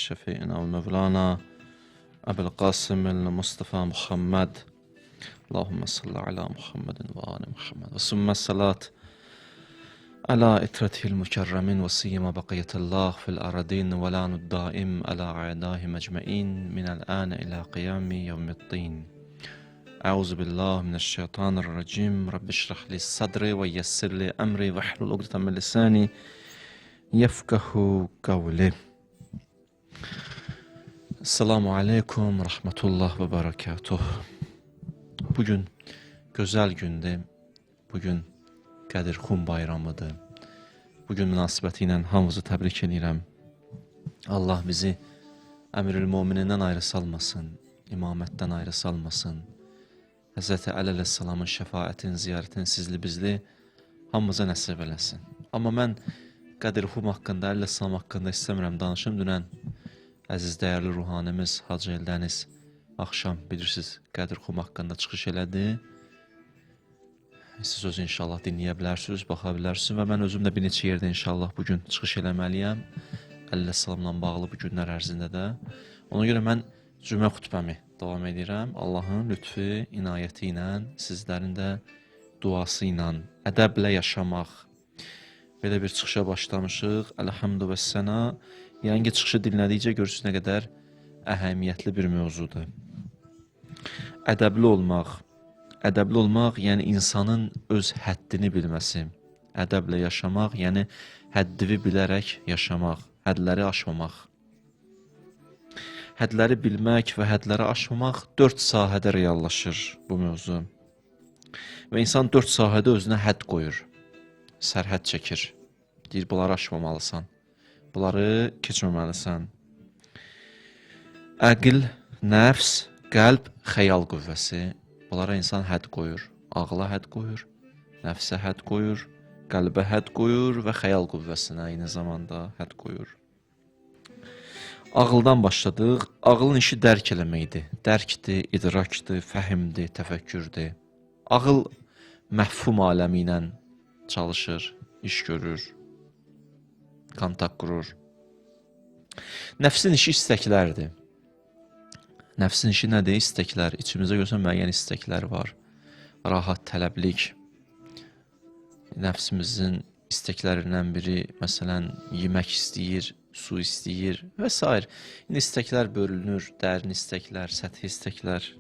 شفيعنا ومولانا أبي القاسم المصطفى محمد. اللهم صل على محمد وآل محمد وثم الصلاة على إترته المكرمين وسيما بقية الله في الأرضين ولعن الدائم على أعدائهم أجمعين من الآن إلى قيام يوم الدين. أعوذ بالله من الشيطان الرجيم. رب اشرح لي صدري ويسر لي أمري واحلل عقدة من لساني يفقه قولي. Esselamu Aleyküm Rahmetullah ve Berekatuh. Bugün güzel gündür. Bugün Qədirxum bayramıdır. Bugün münasibəti ilə hamınızı təbrik edirəm. Allah bizi Əmirül-Möminindən ayrı salmasın, imamətdən ayrı salmasın. Həzrəti Əli əleyhissalamın şəfaətin, ziyarətin sizli bizli hamımıza nəsib eləsin. Amma mən Qədirxum haqqında, Əli əleyhissalam haqqında istəmirəm danışım. Dünən əziz dəyərli ruhanimiz Hacı Eldəniz axşam bilirsiniz Qədirxum haqqında çıxış elədi. Siz özü inşallah dinləyə bilərsiniz, baxa bilərsiniz və mən özüm də bir neçə yerdə inşallah bugün çıxış eləməliyəm. Əli əleyhissalamla bağlı bu günlər ərzində də. Ona görə mən cümə xutbəmi davam edirəm. Allahın lütfü, inayəti ilə, sizlərin də duası ilə, ədəblə yaşamaq. Belə bir çıxışa başlamışıq. Əlhamdü və sənə. Yəni ki, çıxışı dinlədikcə görürsünüz nə qədər əhəmiyyətli bir mövzudur. Ədəbli olmaq. Ədəbli olmaq, yəni insanın öz həddini bilməsi. Ədəblə yaşamaq, yəni həddini bilərək yaşamaq, hədləri aşmamaq. Hədləri bilmək və hədləri aşmamaq 4 sahədə reallaşır bu mövzu. Və insan 4 sahədə özünə hədd qoyur, sərhəd çəkir. Deyir, bunları aşmamalısan. Bunları keçməməlisən. Əql, nəfs, qəlb, xəyal qüvvəsi. Bunlara insan hədd qoyur. Ağla hədd qoyur, nəfsə hədd qoyur, qəlbə hədd qoyur və xəyal qüvvəsinə eyni zamanda hədd qoyur. Ağıldan başladıq. Ağılın işi dərk eləməkdir. Dərkdir, idrakdır, fəhimdir, təfəkkürdür. Ağıl məhfum aləmi ilə çalışır, iş görür, kontakt qurur. Nəfsin işi istəklərdir. Nəfsin işi nədir? İstəklər. İçimizdə görsən müəyyən istəklər var. Rahat, tələblik. Nəfsimizin istəklərindən biri, məsələn, yemək istəyir, su istəyir və s. İndi istəklər bölünür. Dərin istəklər, səthi istəklər.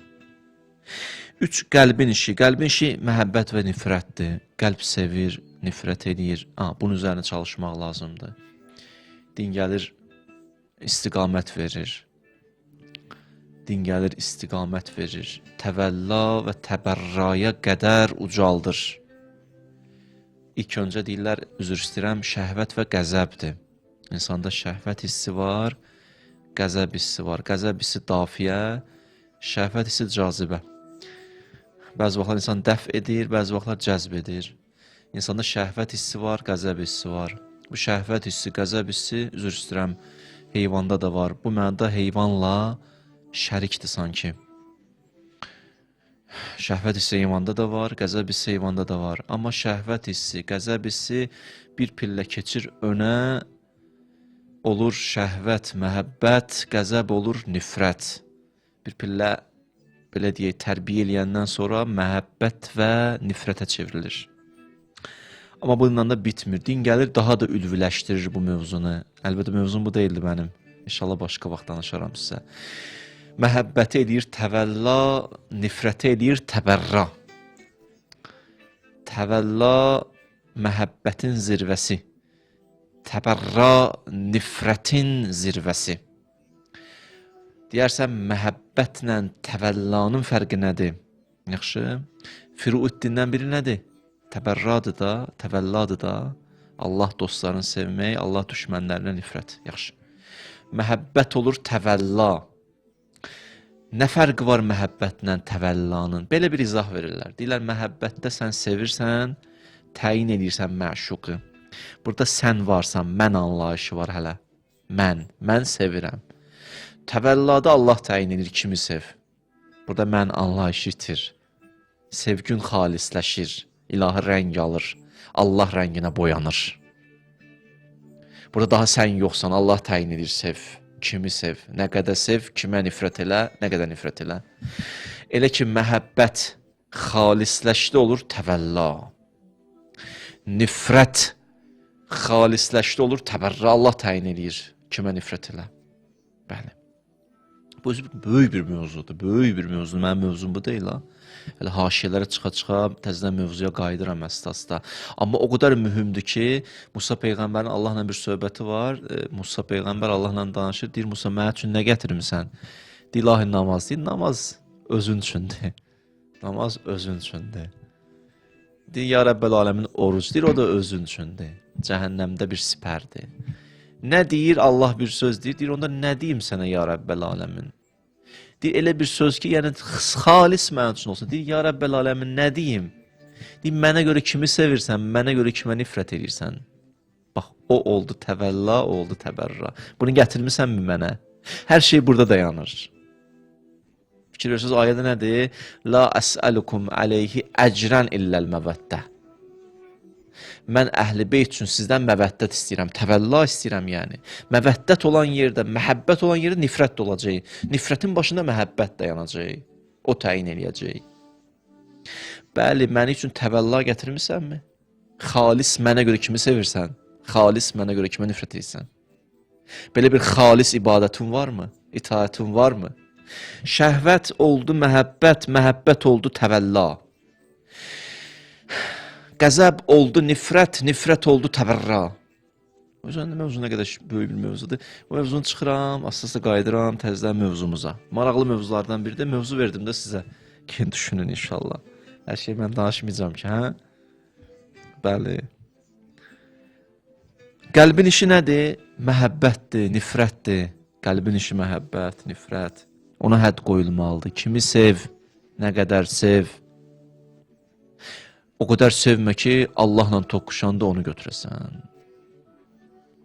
3. Qəlbin işi. Qəlbin işi məhəbbət və nifrətdir. Qəlb sevir, nifrət edir. Bunun üzərində çalışmaq lazımdır. Din gəlir, istiqamət verir. Din gəlir, istiqamət verir. Təvəlla və təbərraya qədər ucaldır. İlk öncə deyirlər, üzr istəyirəm, şəhvət və qəzəbdir. İnsanda şəhvət hissi var, qəzəb hissi var. Qəzəb hissi dafiyə, şəhvət hissi cazibə. Bəzi vaxtlar insan dəf edir, bəzi vaxtlar cəzb edir. İnsanda şəhvət hissi var, qəzəb hissi var. Bu şəhvət hissi, qəzəb hissi, üzr istəyirəm, heyvanda da var. Bu mənada heyvanla şərikdir sanki. Şəhvət hissi heyvanda da var, qəzəb hissi heyvanda da var. Amma şəhvət hissi, qəzəb hissi bir pillə keçir önə, olur şəhvət, məhəbbət, qəzəb olur nifrət. Bir pillə, belə deyək, tərbiyə eləyəndən sonra məhəbbət və nifrətə çevrilir. Amma bununla da bitmir. Din gəlir, daha da ülviləşdirir bu mövzunu. Əlbəttə, mövzum bu deyildi mənim. İnşallah başqa vaxt danışaram sizə. Məhəbbəti eləyir təvəlla, nifrəti eləyir təbərra. Təvəlla məhəbbətin zirvəsi. Təbərra nifrətin zirvəsi. Deyərsən, məhəbbətlə təvəllanın fərqi nədir? Yaxşı. Firuuddindən biri nədir? Təbərradır da, təvəlladır da. Allah dostlarını sevmək, Allah düşmənlərinə nifrət. Yaxşı. Məhəbbət olur təvəlla. Nə fərqi var məhəbbətlə təvəllanın? Belə bir izah verirlər. Deyirlər, məhəbbətdə sən sevirsən, təyin edirsən məşuqı. Burada sən varsan, mən anlayışı var hələ. Mən sevirəm. Təvəllada Allah təyin edir kimi sev. Burada mən anlayışı itir. Sevgün xalisləşir. İlahi rəng alır, Allah rənginə boyanır. Burada daha sən yoxsan, Allah təyin edir, sev. kimi sev. Nə qədər sev, kimə nifrət elə, nə qədər nifrət elə. Elə ki, məhəbbət xalisləşdi olur təvəlla. Nifrət xalisləşdi olur təbərra. Allah təyin edir kimə nifrət elə. Bəli. Bu böyük bir mövzudur, böyük bir mövzudur. Mənim mövzum bu deyil ha. Elə haşiyələrə çıxa-çıxa təzədən mövzuya qayıdıram əsasda. Amma o qədər mühümdür ki, Musa peyğəmbərin Allahla bir söhbəti var. Musa peyğəmbər Allahla danışır. Deyir Musa, mənə üçün nə gətirmisən? Deyir ilahi namaz. Deyir namaz özün üçündür. Namaz özün üçündür. Deyir ya Rəbbəl aləmin oruc. Deyir o da özün üçündür. Cəhənnəmdə bir sipərdir. Nə deyir Allah bir söz deyir. Deyir onda nə deyim sənə ya Rəbbəl aləmin? Deyir elə bir söz ki, yəni xalis mənim üçün olsun. Deyir ya Rəbbəl aləmin nə deyim? Deyir mənə görə kimi sevirsən, mənə görə kimə nifrət edirsən? Bax o oldu təvəlla, o oldu təbərra. Bunu gətirmisənmi mənə? Hər şey burada dayanır. Fikir verirsiniz ayədə nədir? La əsəlukum aleyhi əcrən illəl məvəddə. Mən əhl-i beyt üçün sizdən məvəddət istəyirəm, təvəlla istəyirəm yəni. Məvəddət olan yerdə, məhəbbət olan yerdə nifrət də olacaq. Nifrətin başında məhəbbət dayanacaq. O təyin eləyəcək. Bəli, məni üçün təvəlla gətirmisənmi? Xalis mənə görə kimi sevirsən? Xalis mənə görə kimə nifrət edirsən? Belə bir xalis ibadətin varmı? İtaətin varmı? Şəhvət oldu məhəbbət, məhəbbət oldu təvəlla. Qəzəb oldu nifrət, nifrət oldu təbərra. O yüzden mövzu nə qədər böyük bir mövzudur. O mövzunu çıxıram, asla qayıdıram təzədən mövzumuza. Maraqlı mövzulardan biri də mövzu verdim də sizə. Ki düşünün inşallah. Hər şey mən danışmayacağım ki, hə? Bəli. Qəlbin işi nədir? Məhəbbətdir, nifrətdir. Qəlbin işi məhəbbət, nifrət. Ona hədd qoyulmalıdır. Kimi sev, nə qədər sev. O qədər sevmə ki, Allahla toqquşanda onu götürəsən.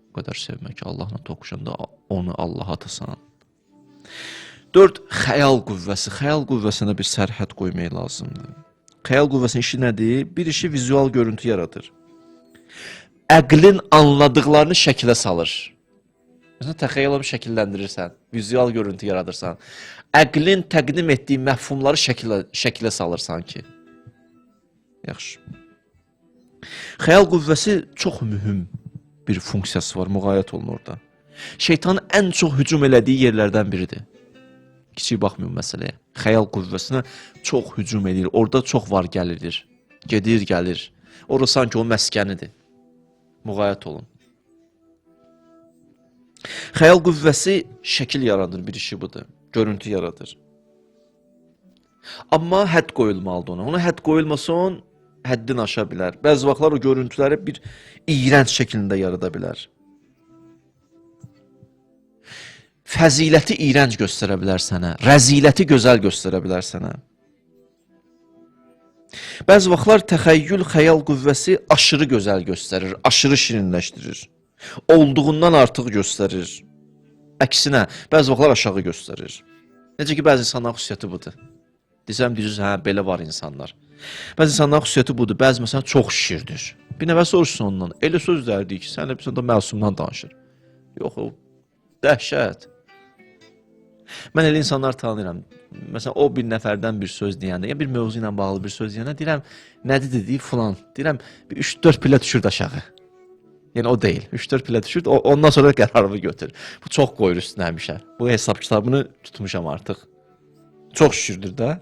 O qədər sevmə ki, Allahla toqquşanda onu Allaha atasan. 4. Xəyal qüvvəsi. Xəyal qüvvəsinə bir sərhəd qoymaq lazımdır. Xəyal qüvvəsinin işi nədir? Bir işi vizual görüntü yaradır. Əqlin anladıqlarını şəkilə salır. Məsələn, təxəyyülü şəkilləndirirsən, vizual görüntü yaradırsan. Əqlin təqdim etdiyi məfhumları şəkilə salırsan ki. Yaxşı. Xəyal qüvvəsi çox mühüm bir funksiyası var, müğayət olun orada. Şeytanın ən çox hücum elədiyi yerlərdən biridir. Kiçik baxmıyorum məsələyə. Xəyal qüvvəsinə çox hücum edir, orada çox var gəlirir. Gedir, gəlir. Orada sanki o məskənidir. Müğayət olun. Xəyal qüvvəsi şəkil yaradır, bir işi budur. Görüntü yaradır. Amma hədd qoyulmalıdır ona. Ona hədd qoyulmasın, həddini aşa bilər. Bəzi vaxtlar o görüntüləri bir iyrənc şəklində yarada bilər. Fəziləti iyrənc göstərə bilər sənə. Rəziləti gözəl göstərə bilər sənə. Bəzi vaxtlar təxəyyül, xəyal qüvvəsi aşırı gözəl göstərir, aşırı şirinləşdirir. Olduğundan artıq göstərir. Əksinə, bəzi vaxtlar aşağı göstərir. Necə ki, bəzi insanların xüsusiyyəti budur. Desəm, deyirsiniz, hə, belə var insanlar. Bəzi insanların xüsusiyyəti budur, bəzi məsələn çox şişirdir. Bir nəfər soruşsun ondan, elə söz deyir ki, sən də məsumdan danışır. Yox, o dəhşət. Mən elə insanlar tanıyıram. Məsələn, o bir nəfərdən bir söz deyəndə, ya bir mövzu ilə bağlı bir söz deyəndə, deyirəm, nədir dediyi filan. Deyirəm, 3-4 pillə düşürdü aşağı. Yəni o deyil, 3-4 pillə düşürdü, ondan sonra qərarımı götür. Bu çox qoyur üstünə həmişə. Bu hesab kitabını tutmuşam artıq. Çox şişirdir də.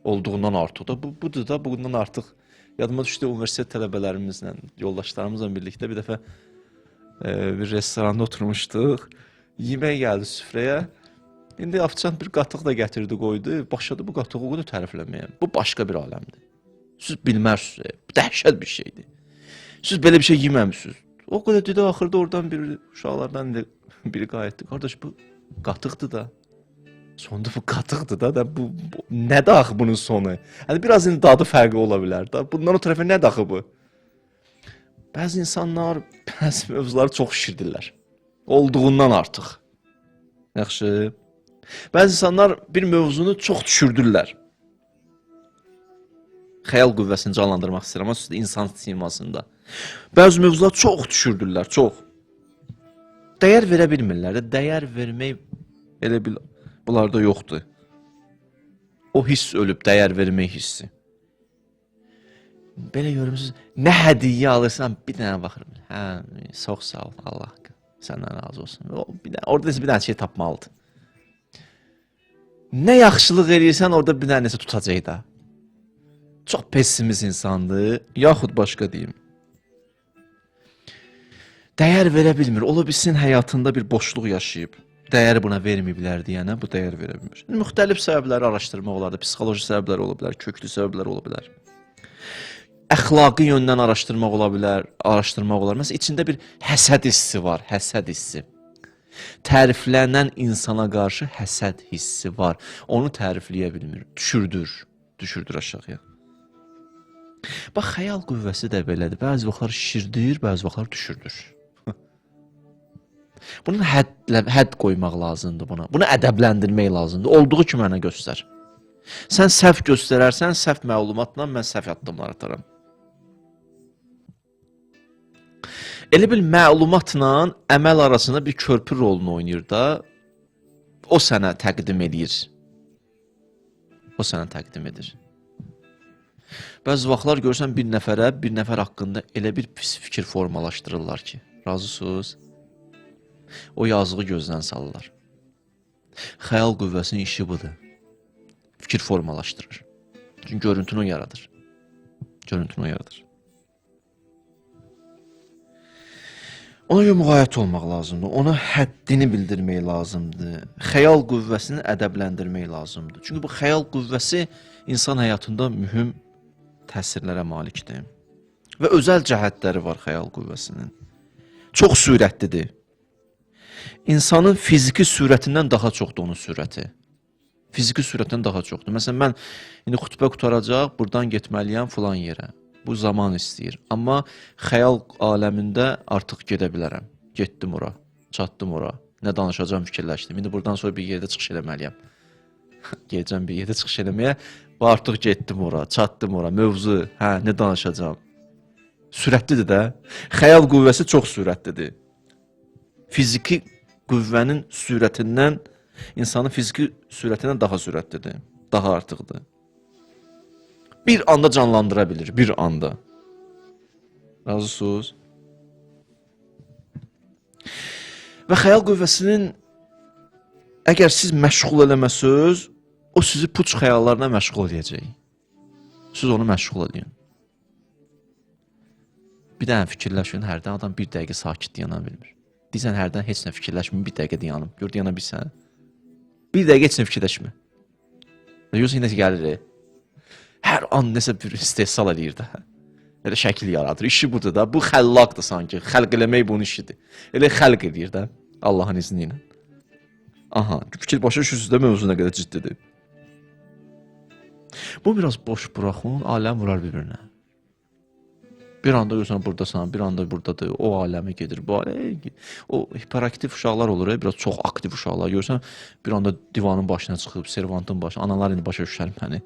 Olduğundan artıq da. Budur da, bundan artıq. Yadıma düşdü, universitet tələbələrimizlə, yoldaşlarımızla birlikdə bir dəfə bir restoranda oturmuşduq. Yemək gəldi süfrəyə. İndi afçant bir qatıq da gətirdi, qoydu. Başladı bu qatığı o qədər tərifləməyə. Bu başqa bir aləmdir. Siz bilmərsiniz, dəhşət bir şeydir. Siz belə bir şey yeməmişsiniz. O qədər dedi, axırda oradan bir uşaqlardan biri qayıtdı. Qardaş, bu qatıqdır da. Sonunda bu qatıqdır da, bu nədir axı bunun sonu? Yəni biraz dadı fərqi ola bilər da. Bundan o tərəfə nədir axı bu? Bəzi insanlar bəzi mövzuları çox şişirdirlər. Olduğundan artıq. Yaxşı. Bəzi insanlar bir mövzunu çox düşürdürlər. Xəyal qüvvəsini canlandırmaq istəyirəm, amma insan simasında. Bəzi mövzular çox düşürdürlər, çox. dəyər verə bilmirlər. Dəyər vermək elə bil bunlarda yoxdur. O hiss ölüb, dəyər vermək hissi. Belə görürsünüz, nə hədiyyə alırsan, bir dənə baxırım. Hə, çox sağ ol, Allah səndən razı olsun. Orada bir dənə şey tapmalıdır. Nə yaxşılıq eləyirsən, orada bir dənə nəsə tutacaq da. Çox pessimist insandır, yaxud başqa deyim. Dəyər verə bilmir, ola bilsin həyatında bir boşluq yaşayıb. Dəyər buna verməyiblər deyənə bu dəyər verə bilmir. Müxtəlif səbəbləri araşdırmaq olar da, psixoloji səbəblər ola bilər, köklü səbəblər ola bilər. Əxlaqi yöndən araşdırmaq ola bilər, Məsələn, içində bir həsəd hissi var, həsəd hissi. Təriflənən insana qarşı həsəd hissi var. Onu tərifləyə bilmir, düşürdür aşağıya. Bax, xəyal qüvvəsi də belədir. Bəzi vaxtlar şişirdir, bəzi vaxtlar düşürdür. Bunun hədd qoymaq lazımdır buna. Bunu ədəbləndirmək lazımdır. Olduğu kimi mənə göstər. Sən səhv göstərərsən, səhv məlumatla mən səhv addımlar ataram. Elə bil məlumatla əməl arasında bir körpü rolunu oynayır da, o sənə təqdim edir. O sənə təqdim edir. Bəzi vaxtlar görürsən bir nəfər haqqında elə bir pis fikir formalaşdırırlar ki, razısınız? O yazığı gözdən salırlar. Xəyal qüvvəsinin işi budur. Fikir formalaşdırır. Çünki görüntünü yaradır. Ona görə müğayət olmaq lazımdır. Ona həddini bildirmək lazımdır. Xəyal qüvvəsini ədəbləndirmək lazımdır. Çünki bu xəyal qüvvəsi insan həyatında mühüm təsirlərə malikdir. Və özəl cəhətləri var xəyal qüvvəsinin. Çox sürətlidir. İnsanın fiziki sürətindən daha çoxdur onun sürəti. Fiziki sürətdən daha çoxdur. Məsələn, mən indi xütbə qutaracaq, buradan getməliyəm filan yerə. Bu zaman istəyir. Amma xəyal aləmində artıq gedə bilərəm. Getdim ora, çatdım ora. Nə danışacağım fikirləşdim. İndi buradan sonra bir yerdə çıxış eləməliyəm. Gedəcəm bir yerdə çıxış eləməyə. Artıq getdim ora, çatdım ora. Mövzu, nə danışacağım. Sürətlidir də. Xəyal qüvvəsi çox sürətlidir. Fiziki qüvvənin sürətindən, insanın fiziki sürətindən daha sürətlidir. Daha artıqdır. Bir anda canlandıra bilir, bir anda. Razısınız? Və xəyal qüvvəsinin əgər siz məşğul eləməsiniz, o sizi puç xəyallarına məşğul edəcək. Siz onu məşğul edin. Bir dənə fikirləşin, hərdən adam bir dəqiqə sakit dayana bilmir. Deyirsən, hərdən heç nə fikirləşmir, bir dəqiqə dayanım. Gör, dayana bilsən. Bir dəqiqə heç nə fikirləşmir. Yoxsa necə gəlir? Hər an nəsə bir istehsal edir də. Elə şəkil yaradır. İşi budur da. Bu xəllaqdır sanki. Xəlq eləmək bunun işidir. Elə xəlq edir də. Allahın izni ilə. Aha, fikir başa düşürsünüz də mövzu nə qədər ciddidir. Bu biraz boş buraxın, aləm vurar bir-birinə. Bir anda görürsən buradasan, bir anda buradadır. O aləmə gedir, bu aləmə. O hiperaktiv uşaqlar olur, biraz çox aktiv uşaqlar. Görürsən bir anda divanın başına çıxıb, servantın başına. Analar indi başa düşər məni.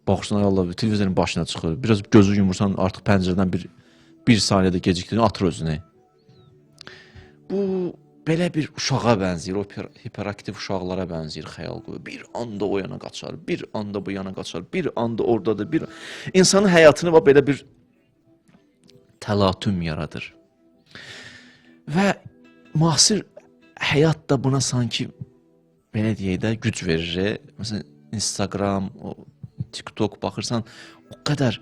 Baxırsan, Allah, televizorun başına çıxır. Biraz gözü yumursan, artıq pəncərədən bir saniyədə gecikdiğini atır özünü. Bu, belə bir uşağa bənzəyir, o hiperaktiv uşaqlara bənzəyir xəyal qüvvə. Bir anda o yana qaçar, bir anda bu yana qaçar, bir anda oradadır. İnsanın həyatını belə bir təlatüm yaradır. Və müasir həyat da buna sanki, belə deyək də, güc verir. Məsələn, Instagram, TikTok baxırsan, o qədər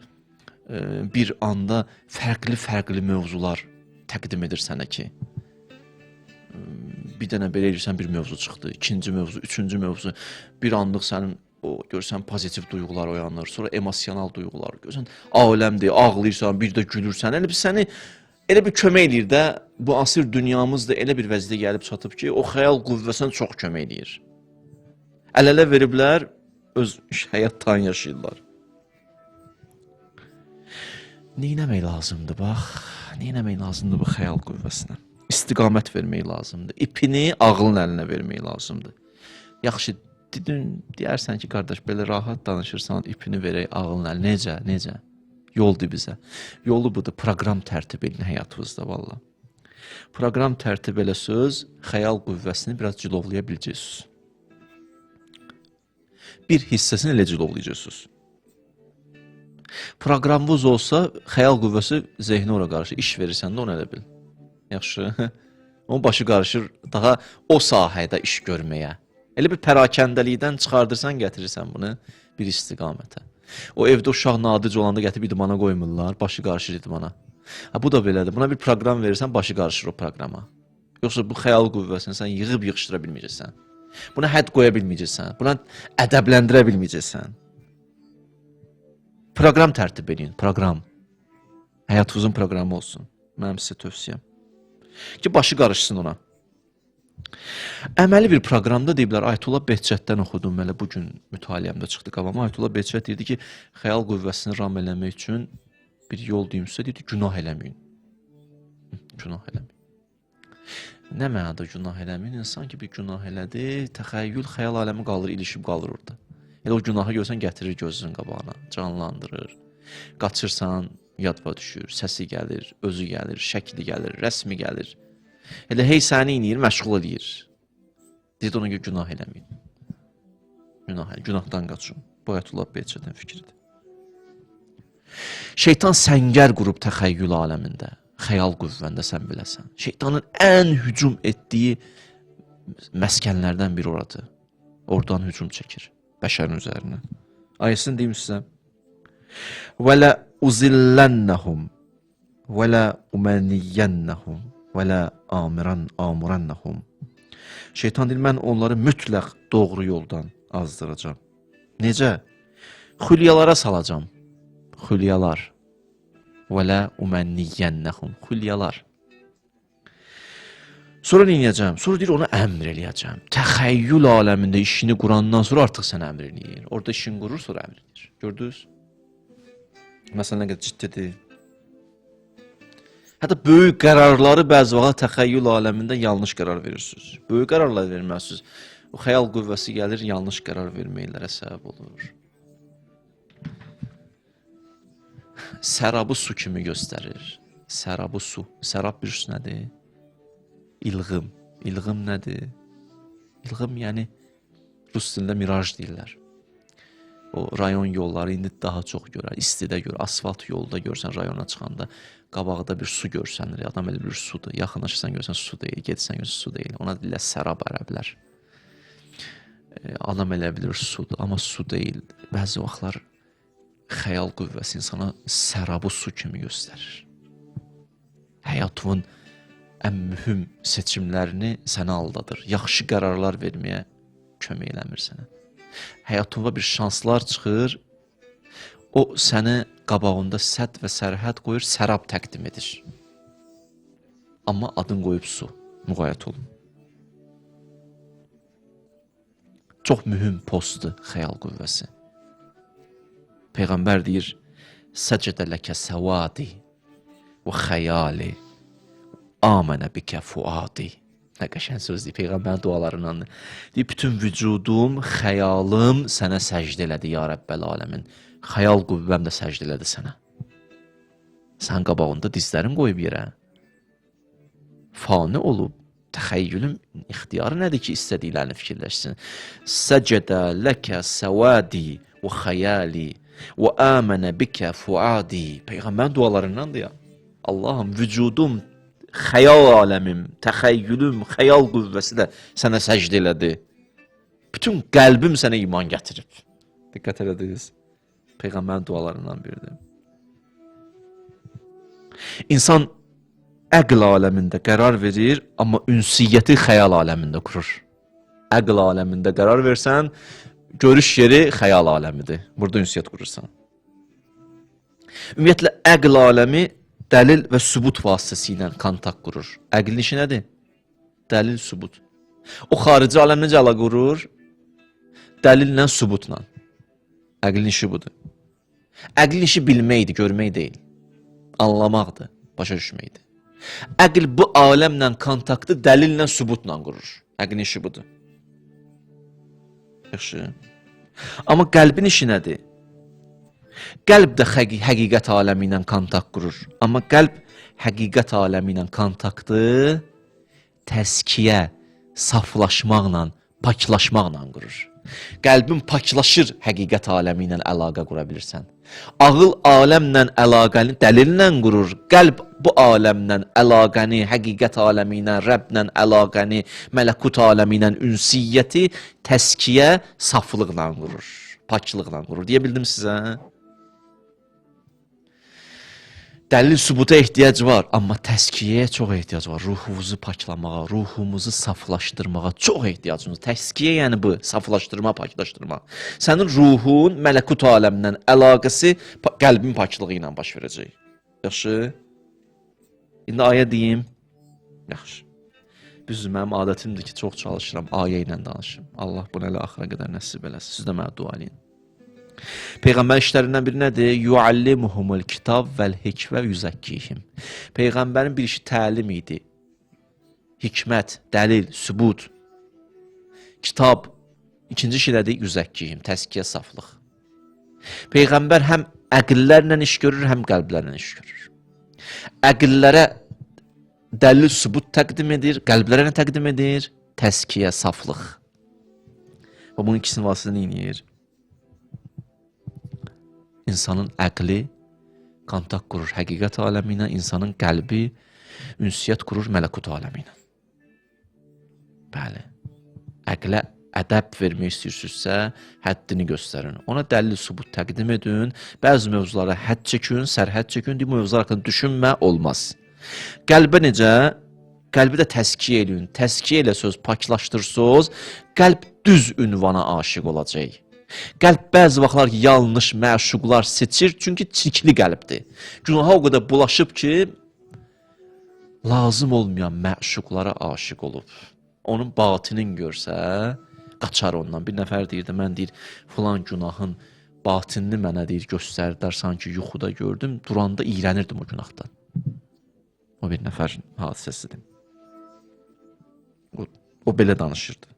bir anda fərqli mövzular təqdim edir sənə ki, bir dənə belə edirsən, bir mövzu çıxdı, ikinci mövzu, üçüncü mövzu, bir anlıq sənin görürsən pozitiv duyğular oyanır, sonra emosional duyğular, görürsən aləmdir, ağlayırsan, bir də gülürsən, elə bir səni elə bir kömək eləyir də, bu asir dünyamızda elə bir vəziyyədə gəlib çatıb ki, o xəyal qüvvəsinə çox kömək eləyir. Əl-ələ veriblər, öz həyatdan yaşayırlar. Neynəmək lazımdır, bax, neynəmək lazımdır bu xəyal qüvvəsinə? İstiqamət vermək lazımdır. İpini ağlın əlinə vermək lazımdır. Yaxşı, deyərsən ki, qardaş, belə rahat danışırsan, ipini verək ağlın əlinə. Necə? Yoldur bizə. Yolu budur, proqram tərtib edin həyatınızda, valla. Proqram tərtib elə söz, xəyal qüvvəsini biraz cilovlaya biləcəksiniz. Bir hissəsini elə cilovlayacaqsınız. Proqramınız olsa, xəyal qüvvəsi zehni ora qarışır. İş verirsən də onu elə bil. Yaxşı. Onun başı qarışır daha o sahədə iş görməyə. Elə bir pərakəndəlikdən çıxardırsan, gətirirsən bunu bir istiqamətə. O evdə uşaq nadic olanda gətirib idmana qoymurlar, başı qarışır idmana. Bu da belədir. Buna bir proqram verirsən, başı qarışır o proqrama. Yoxsa bu xəyal qüvvəsini sən yığıb yığışdıra bilməyəcəksən. Buna hədd qoya bilməyəcəksən. Buna ədəbləndirə bilməyəcəksən. Proqram tərtib edin, proqram. Həyatınızın proqramı olsun. Mənim sizə tövsiyəm. Ki, başı qarışsın ona. Əməli bir proqramda deyiblər, Ayətullah Behçətdən oxudum, elə bugün mütaliəmdə çıxdı qabama. Ayətullah Behçət deyirdi ki, xəyal qüvvəsini ram eləmək üçün bir yol deyimsə, deyirdi, günah eləməyin. Günah eləməyin. Nə mənada günah eləməyin? İnsan ki, bir günah elədi, təxəyyül, xəyal aləmi qalır, ilişib qalır orada. Elə o günahı görsən, gətirir gözünün qabağına, canlandırır. Qaçırsan, yadva düşür, səsi gəlir, özü gəlir, şəkli gəlir, rəsmi gəlir. Elə hey səni inir, məşğul edir. Deyir, ona görə günah eləməyin. Günahdan qaçın. Bu Ayətullah Behçətin fikridir. Şeytan səngər qurub təxəyyül aləmində, xəyal qüvvəndə sən biləsən. Şeytanın ən hücum etdiyi məskənlərdən biri oradır. Oradan hücum çəkir bəşərin üzərinə. Ayəsini deyim sizə. Və lə uzillennəhum və lə uməniyyennəhum və lə amurannəhum. Şeytan deyir, mən onları mütləq doğru yoldan azdıracam. Necə? Xülyalara salacam. Xülyalar. Və lə uməniyyennəhum. Xülyalar. Sonra nə edəcəm? Sonra deyir, ona əmr eləyəcəm. Təxəyyül aləmində işini qurandan sonra artıq sən əmr eləyir. Orada işini qurur, sonra əmr eləyir. Gördünüz? Məsələn, nə qədər ciddidir. Hətta böyük qərarları bəzi vaxt təxəyyül aləmində yanlış qərar verirsiniz. Böyük qərarlar verməzsiniz. O xəyal qüvvəsi gəlir, yanlış qərar verməklərə səbəb olur. Sərabı su kimi göstərir. Sərabı su. Sərab bir su nədir? İlğım. İlğım nədir? İlğım yəni rus dilində miraj deyirlər. O rayon yolları indi daha çox görər. İstidə gör, asfalt yolda görsən rayona çıxanda qabaqda bir su görsənir. Adam elə bir sudur. Yaxınlaşırsan görsən su deyil, getsən görsən su deyil. Ona deyirlər sərab ərəblər. Adam elə bilir sudur, amma su deyil. Bəzi vaxtlar xəyal qüvvəsi insana sərabı su kimi göstərir. Həyatının ən mühüm seçimlərini sənə aldadır. Yaxşı qərarlar verməyə kömək eləmir sənə. Həyatında bir şanslar çıxır, o səni qabağında sədd və sərhəd qoyur, sərab təqdim edir. Amma adın qoyub su, müğayət olun. Çox mühüm postdur xəyal qüvvəsi. Peyğəmbər deyir, səcədə ləkə səvadi və xəyali, amənə bikə fuadi. Nə qəşən sözdür, Peyğəmbərin dualarından. Deyir, bütün vücudum, xəyalım sənə səcdə elədi, ya Rəbbəl aləmin. Xəyal qüvvəm də səcdə elədi sənə. Sən qabağında dizlərin qoyub yerə. Fani olub, təxəyyülün ixtiyarı nədir ki, istədiklərini fikirləşsin. Səcədə ləkə səvadi və xəyali və amənə bikə fuadi. Peyğəmbərin dualarındandır ya. Allahım, vücudum, xəyal aləmim, təxəyyülüm, xəyal qüvvəsi də sənə səcdə elədi. Bütün qəlbim sənə iman gətirib. Diqqət elədiniz. Peyğəmbərin dualarından biridir. İnsan əql aləmində qərar verir, amma ünsiyyəti xəyal aləmində qurur. Əql aləmində qərar versən, görüş yeri xəyal aləmidir. Burada ünsiyyət qurursan. Ümumiyyətlə, əql aləmi dəlil və sübut vasitəsilə kontakt qurur. Əqlin işi nədir? Dəlil, sübut. O xarici aləm necə əlaqə qurur? Dəlillə, sübutla. Əqlin işi budur. Əqlin işi bilməkdir, görmək deyil. Anlamaqdır, başa düşməkdir. Əql bu aləmlə kontaktı dəlillə, sübutla qurur. Əqlin işi budur. Yaxşı. Amma qəlbin işi nədir? Qəlb də həqiqət aləmi ilə kontakt qurur. Amma qəlb həqiqət aləmi ilə kontaktı təskiyə, saflaşmaqla, paklaşmaqla qurur. Qəlbin paklaşır, həqiqət aləmi ilə əlaqə qura bilirsən. Ağıl aləmlə əlaqəni dəlillə qurur. Qəlb bu aləmlə əlaqəni, həqiqət aləmi ilə, Rəbblə əlaqəni, mələkut aləmi ilə ünsiyyəti təskiyə, saflıqla qurur, paklıqla qurur. Deyə bildim sizə? Dəlil sübuta ehtiyac var, amma təskiyəyə çox ehtiyac var. Ruhumuzu paklamağa, ruhumuzu saflaşdırmağa çox ehtiyacımız. Təskiyə yəni bu, saflaşdırma, paklaşdırma. Sənin ruhun mələkut aləmindən əlaqəsi qəlbin paklığı ilə baş verəcək. Yaxşı? İndi ayə deyim. Yaxşı. Düzdür, mənim adətimdir ki, çox çalışıram, ayə ilə danışım. Allah bunu elə axıra qədər nəsib eləsin. Siz də mənə dua eləyin. Peyğəmbər işlərindən biri nədir? Yuallimuhumul kitab vəl hikmə yüzəkkihim. Peyğəmbərin bir işi təlim idi. Hikmət, dəlil, sübut, kitab. İkinci şey nədir? Yüzəkkihim, təskiyə, saflıq. Peyğəmbər həm əqillərlə iş görür, həm qəlblərlə iş görür. Əqillərə dəlil, sübut təqdim edir, qəlblərə nə təqdim edir? Təskiyə, saflıq. Və bunun ikisini vasitəsilə neyinir? İnsanın əqli kontakt qurur həqiqət aləmi ilə, insanın qəlbi ünsiyyət qurur mələkut aləmi ilə. Bəli, əqlə ədəb vermək istəyirsinizsə, həddini göstərin. Ona dəlil sübut təqdim edin, bəzi mövzulara hədd çəkin, sərhəd çəkin, bu mövzular haqqında düşünmə, olmaz. Qəlbə necə? Qəlbi də təskiyə edin. Təskiyə ilə söz paklaşdırsınız, qəlb düz ünvana aşiq olacaq. Qəlb bəzi vaxtlar yanlış məşuqlar seçir, çünki çirkli qəlbdir. Günaha o qədər bulaşıb ki, lazım olmayan məşuqlara aşiq olub. Onun batinin görsə, qaçar ondan. Bir nəfər deyirdi, mən deyir, filan günahın batinini mənə deyir, göstərdilər, sanki yuxuda gördüm, duranda iyrənirdim o günahdan. O bir nəfər hadisəsidir. O belə danışırdı.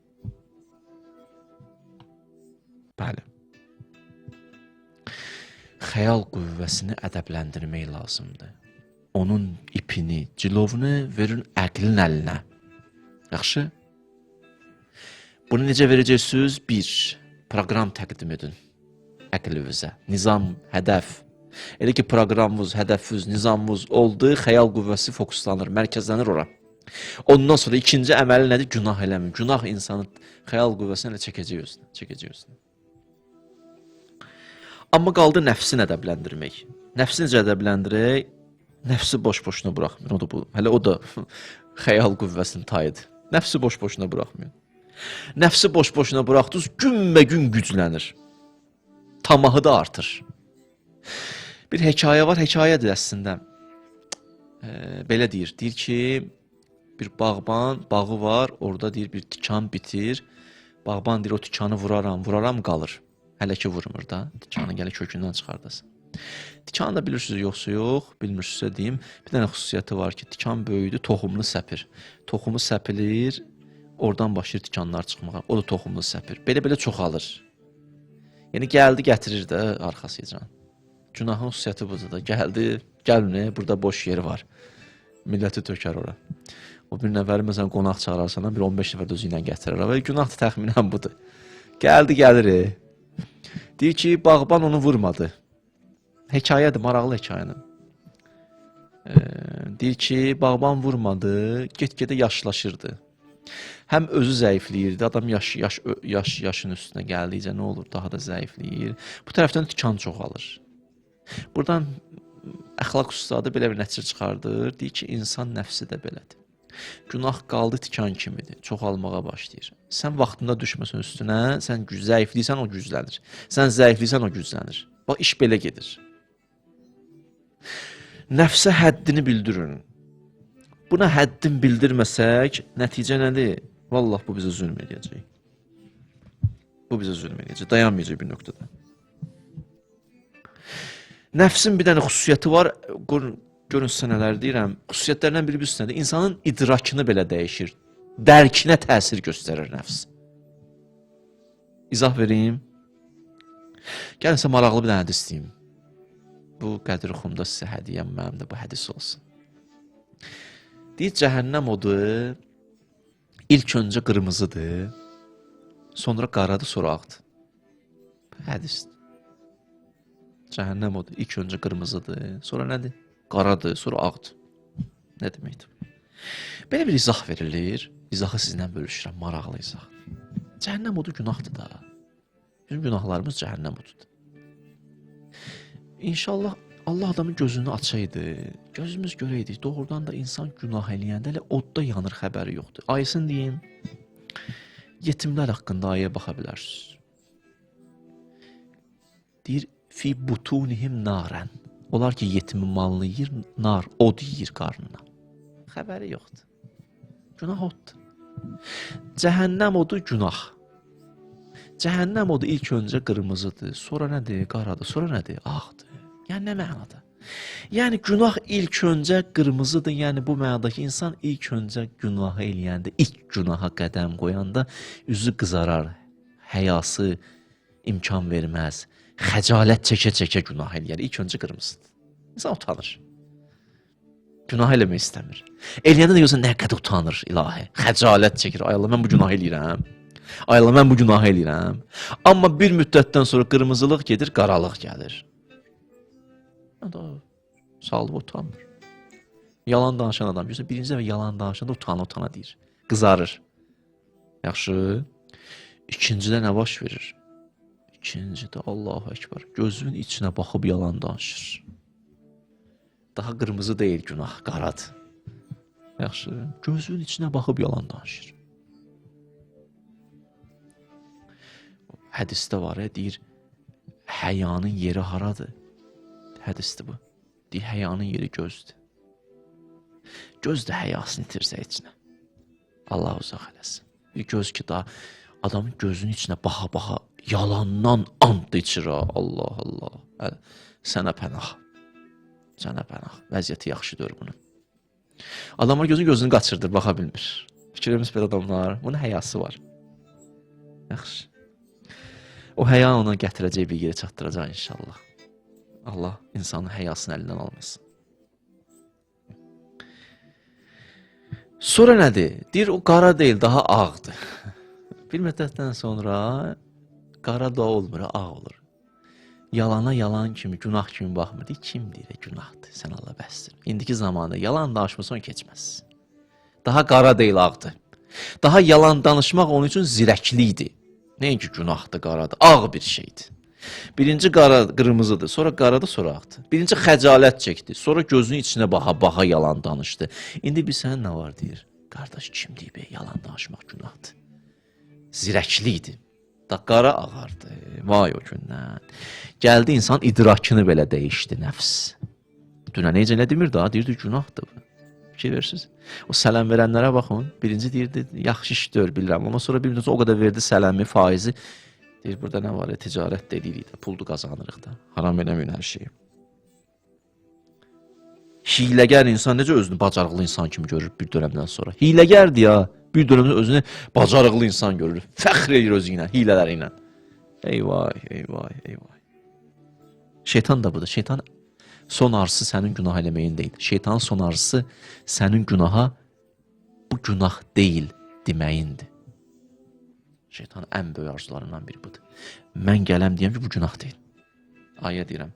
Bəli. Xəyal qüvvəsini ədəbləndirmək lazımdır. Onun ipini, cilovunu verin əqlin əlinə. Yaxşı? Bunu necə verəcəksiniz? Bir, proqram təqdim edin əqlinizə. Nizam, hədəf. Elə ki, proqramınız, hədəfiniz, nizamınız oldu, xəyal qüvvəsi fokuslanır, mərkəzlənir ora. Ondan sonra ikinci əməli nədir? Günah eləmin. Günah insanın xəyal qüvvəsini elə çəkəcək özünə. Amma qaldı nəfsini ədəbləndirmək. Nəfsini necə ədəbləndirək? Nəfsi boş-boşuna buraxmayın. O da bu. Hələ o da xəyal qüvvəsinin tayıdır. Nəfsi boş-boşuna buraxmayın. Nəfsi boş-boşuna buraxdınız, günbə-gün güclənir. Tamahı da artır. Bir hekayə var, hekayədir əslində. Belə deyir. Deyir ki, bir bağban, bağı var, orada deyir bir tikan bitir. Bağban deyir, o tikanı vuraram qalır. Hələ ki vurmur da, tikanı gələ kökündən çıxardasın. Tikanı da bilirsiniz, yoxsa yox, bilmirsinizsə deyim. Bir dənə xüsusiyyəti var ki, tikan böyüdü, toxumunu səpir. Toxumu səpilir, oradan başlayır tikanlar çıxmağa. O da toxumunu səpir. Belə-belə çoxalır. Yəni gəldi, gətirir də arxasıca. Günahın xüsusiyyəti budur da. Gəldi, gəlmə, burada boş yeri var. Milləti tökər ora. O bir nəfəri məsələn qonaq çağırarsan, bir 15 nəfər də özü ilə gətirir. Və günah da təxminən budur. Gəldi, gəlir. Deyir ki, bağban onu vurmadı. Hekayədir, maraqlı hekayədir. Deyir ki, bağban vurmadı, get-gedə yaşlaşırdı. Həm özü zəifləyirdi, adam yaşın üstünə gəldikcə nə olur, daha da zəifləyir. Bu tərəfdən tikan çoxalır. Buradan əxlaq ustadı belə bir nəticə çıxardır. Deyir ki, insan nəfsi də belədir. Günah qaldı tikan kimidir, çoxalmağa başlayır. Sən vaxtında düşməsən üstünə, sən zəifliysən, o güclənir. Sən zəifliysən, o güclənir. Bax, iş belə gedir. Nəfsə həddini bildirin. Buna həddin bildirməsək, nəticə nədir? Vallah, bu bizə zülm edəcək. Bu bizə zülm edəcək, dayanmayacaq bir nöqtədə. Nəfsin bir dənə xüsusiyyəti var, görün sizə nələr deyirəm, xüsusiyyətlərindən biri bilsinədir, insanın idrakını belə dəyişir, dərkinə təsir göstərir nəfs. İzah vereyim. Gəlin sizə maraqlı bir dənə hədis deyim. Bu Qədir Xumda sizə hədiyyəm, mənim də bu hədis olsun. Deyir, cəhənnəm odu ilk öncə qırmızıdır, sonra qaradır, sonra ağdır. Hədisdir. Cəhənnəm odu ilk öncə qırmızıdır, sonra nədir? Qaradır, sonra ağdır. Nə deməkdir? Belə bir izah verilir. İzahı sizlə bölüşürəm, maraqlı izah. Cəhənnəm odu günahdır da. Bizim günahlarımız cəhənnəm odudur. İnşallah Allah adamın gözünü açaydı, gözümüz görəydik, doğrudan da insan günah eləyəndə elə odda yanır, xəbəri yoxdur. Ayısın deyim, yetimlər haqqında ayəyə baxa bilərsiniz. Deyir, fi butunihim narən. Onlar ki, yetimin malını yiyir, nar, od yiyir qarnına. Xəbəri yoxdur. Günah oddur. Cəhənnəm odu günah. Cəhənnəm odu ilk öncə qırmızıdır, sonra nədir? Qaradır, sonra nədir? Ağdır. Yəni nə mənada? Yəni günah ilk öncə qırmızıdır, yəni bu mənadakı insan ilk öncə günah eləyəndə, ilk günaha qədəm qoyanda üzü qızarar, həyası imkan verməz, xəcalət çəkə-çəkə günah eləyər. İlk öncə qırmızıdır. İnsan utanır. Günah eləmək istəmir. Eləyəndə də görsən nə qədər utanır ilahi. Xəcalət çəkir. Ay Allah, mən bu günah eləyirəm. Ay Allah, mən bu günah eləyirəm. Amma bir müddətdən sonra qırmızılıq gedir, qaralıq gəlir. Salıb utanmır. Yalan danışan adam görsən, birinci dəfə yalan danışanda utana deyir. Qızarır. Yaxşı. İkincidə nə baş verir? İkincidə Allahu Ekber. Gözünün içinə baxıb yalan danışır. Daha qırmızı deyil günah, qaradır. Yaxşı. Gözünün içinə baxıb yalan danışır. Hədisdə var, deyir, həyanın yeri haradır? Hədisdir bu. Deyir, həyanın yeri gözdür. Göz də həyasını itirsə içinə. Allah uzaq eləsin. Bir göz ki, da adamın gözünün içinə baxa-baxa yalandan and içir. Allah Allah. Sənə pənah. Sənə pənah. Vəziyyəti yaxşıdır bunun. Adamlar gözünü qaçırdır, baxa bilmir. Fikirimiz belə adamlar. Bunun həyası var. Yaxşı. O həya ona gətirəcək bir yerə çatdıracaq inşallah. Allah insanın həyasını əlindən almasın. Sonra nədir? Deyir, o qara deyil, daha ağdır. Bir müddətdən sonra qara da olmur, ağ olur. Yalana yalan kimi, günah kimi baxmır. Deyir, kim deyir, günahdır, sən Allah bəsdir. İndiki zamanda yalan danışmasan keçməz. Daha qara deyil, ağdır. Daha yalan danışmaq onun üçün zirəklikdir. Nəinki günahdır, qaradır, ağ bir şeydir. Birinci qırmızıdır, sonra qaradır, sonra ağdır. Birinci xəcalət çəkdi, sonra gözünün içinə baxa-baxa yalan danışdı. İndi bir sənin nə var deyir? Qardaş, kim deyib, yalan danışmaq günahdır. Zirəklikdir. Da qara ağardı, vay o gündən. Gəldi insan idrakını belə dəyişdi nəfs. Dünə necə nə demir daha, deyirdi günahdır bu. Fikir verirsiniz. O sələm verənlərə baxın. Birinci deyirdi, yaxşı işdir, bilirəm. Ondan sonra bir o qədər verdi sələmi, faizi. Deyir, burada nə var, ticarət də edirik də, puldu qazanırıq da. Haram eləməyin hər şeyi. Hiləgər insan necə özünü bacarıqlı insan kimi görür bir dönəmdən sonra? Hiləgərdir ya, bir dönəmdən özünü bacarıqlı insan görür. Fəxr edir özü ilə, hilələri ilə. Eyvay, eyvay, eyvay. Şeytan da budur. Şeytan son arzusu sənin günah eləməyin deyil. Şeytanın son arzusu sənin günaha bu günah deyil deməyindir. Şeytanın ən böyük arzularından biri budur. Mən gələm deyəm ki, bu günah deyil. Ayə deyirəm.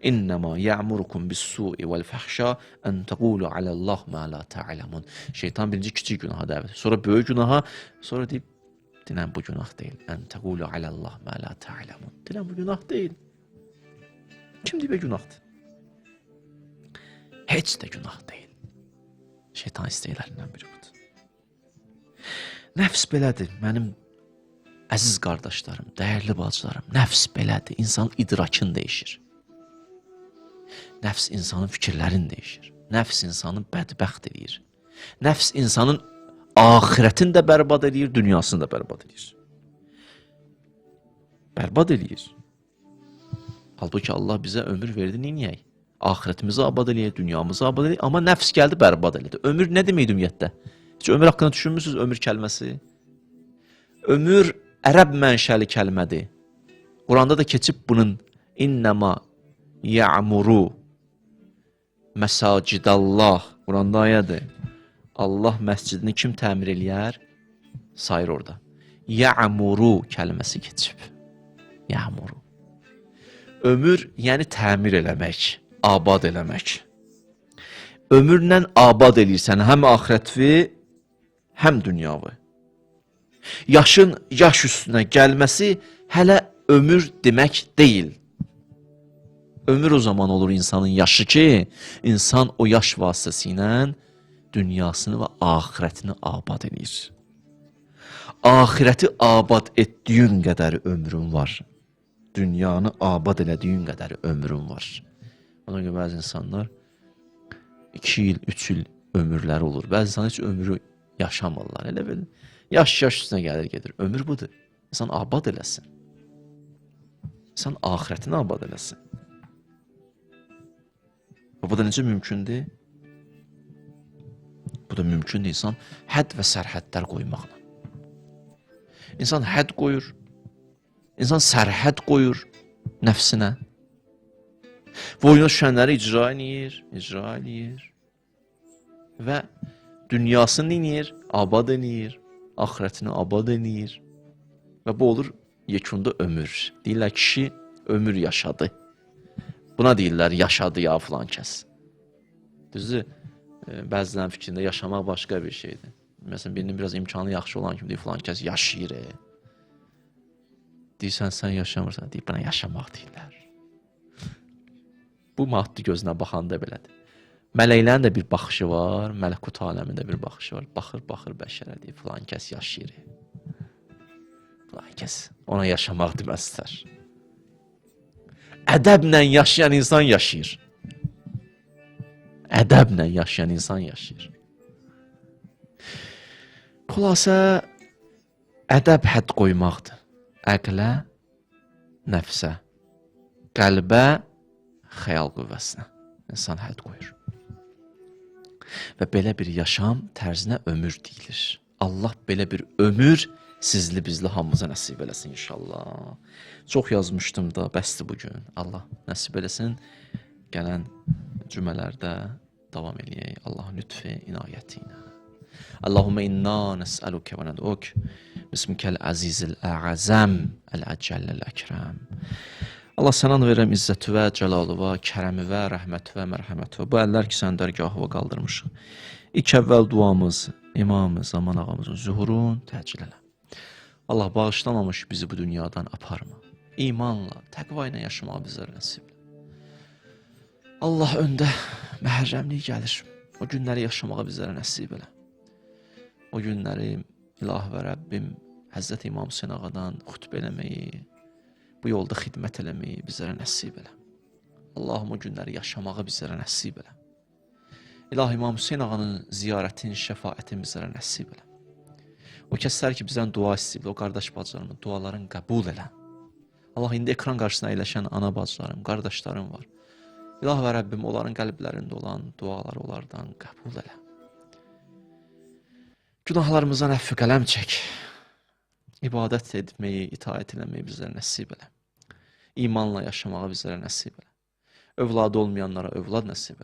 İnnəmə ya'murukum bis-su'i vel-fəhşa an taqulu alallah ma la ta'lamun. Şeytan birinci kiçik günaha dəvət edir. Sonra böyük günaha, sonra deyib, deyirəm bu günah deyil. An taqulu alallah ma la ta'lamun. Deyirəm bu günah deyil. Kim deyib günahdır? Heç də günah deyil. Şeytan istəklərindən biri budur. Nəfs belədir, mənim əziz qardaşlarım, dəyərli bacılarım. Nəfs belədir, insanın idrakını dəyişir. Nəfs insanın fikirlərini dəyişir. Nəfs insanı bədbəxt edir. Nəfs insanın axirətini də bərbad edir, dünyasını da bərbad edir. Bərbad edir. Halbuki Allah bizə ömür verdi, neyək? Axirətimizi abad eləyək, dünyamızı abad eləyək, amma nəfs gəldi, bərbad elədi. Ömür nə demək ümumiyyətlə? Heç ömür haqqında düşünmürsünüz, ömür kəlməsi? Ömür ərəb mənşəli kəlmədir. Quranda da keçib bunun innəma ya'muru məsacidallah. Quranda ayədir. Allah məscidini kim təmir eləyər? Sayır orada. Ya'muru kəlməsi keçib. Ya'muru. Ömür, yəni təmir eləmək, abad eləmək. Ömürlə abad eləyirsən həm axirətvi, həm dünyavı. Yaşın yaş üstünə gəlməsi hələ ömür demək deyil. Ömür o zaman olur insanın yaşı ki, insan o yaş vasitəsilə dünyasını və axirətini abad edir. Axirəti abad etdiyin qədər ömrün var. Dünyanı abad elədiyin qədər ömrün var. Ona görə bəzi insanlar 2 il, 3 il ömürləri olur. Bəzi insanlar heç ömrü yaşamırlar. Elə bil yaş üstünə gəlir gedir. Ömür budur. İnsan abad eləsin. İnsan axirətini abad eləsin. Bu da necə mümkündür? Bu da mümkündür insan hədd və sərhədlər qoymaqla. İnsan hədd qoyur. İnsan sərhəd qoyur nəfsinə. Boyuna düşənləri icra eləyir. Və dünyasını eləyir, abad eləyir, axirətini abad eləyir. Və bu olur yekunda ömür. Deyirlər kişi ömür yaşadı. Buna deyirlər yaşadı ya filan kəs. Düzdür, bəzilərin fikrində yaşamaq başqa bir şeydir. Məsələn, birinin biraz imkanı yaxşı olan kimi deyir, filan kəs yaşayır. Deyirsən, sən yaşamırsan, deyir, buna yaşamaq deyirlər. Bu maddi gözünə baxanda belədir. Mələklərin də bir baxışı var, mələkut aləmində bir baxışı var. Baxır bəşərə deyir, filan kəs yaşayır. Filan kəs ona yaşamaq deməzlər. Ədəblə yaşayan insan yaşayır. Ədəblə yaşayan insan yaşayır. Xülasə, ədəb hədd qoymaqdır. Əqlə, nəfsə, qəlbə, xəyal qüvvəsinə. İnsan hədd qoyur. Və belə bir yaşam tərzinə ömür deyilir. Allah belə bir ömür sizli bizli hamımıza nəsib eləsin inşallah. Çox yazmışdım da, bəsdir bugün. Allah nəsib eləsin. Gələn cümələrdə davam eləyək. Allahın lütfi, inayəti ilə. Allahümmə inna nəs'əlukə və nəd'uk bismikəl əzizil ə'əzəm əl-əcəlləl əkrəm. Allah sənan verəm izzəti və cəlalı və kərəmi və rəhməti və mərhəməti və bu əllər ki sən dərgahı və qaldırmışıq. İlk əvvəl duamız, imamı Zaman ağamızın zuhurun təcil elə. Allah bağışlamamış bizi bu dünyadan aparma. İmanla, təqva ilə yaşamağı bizlərə nəsib elə. Allah öndə məhərrəmlik gəlir. O günləri yaşamağı bizlərə nəsib elə. O günləri İlah və Rəbbim Həzrət İmam Hüseyin ağadan xütbə eləməyi, bu yolda xidmət eləməyi bizlərə nəsib elə. Allahım o günləri yaşamağı bizlərə nəsib elə. İlah İmam Hüseyin ağanın ziyarətin, şəfaətin bizlərə nəsib elə. O kəslər ki bizdən dua istəyir, o qardaş bacılarımın dualarını qəbul elə. Allah indi ekran qarşısına əyləşən ana bacılarım, qardaşlarım var. İlah və Rəbbim onların qəlblərində olan duaları onlardan qəbul elə. Günahlarımızdan əfv qələm çək. İbadət etməyi, itaət eləməyi bizlərə nəsib elə. İmanla yaşamağı bizlərə nəsib elə. Övladı olmayanlara övlad nəsib elə.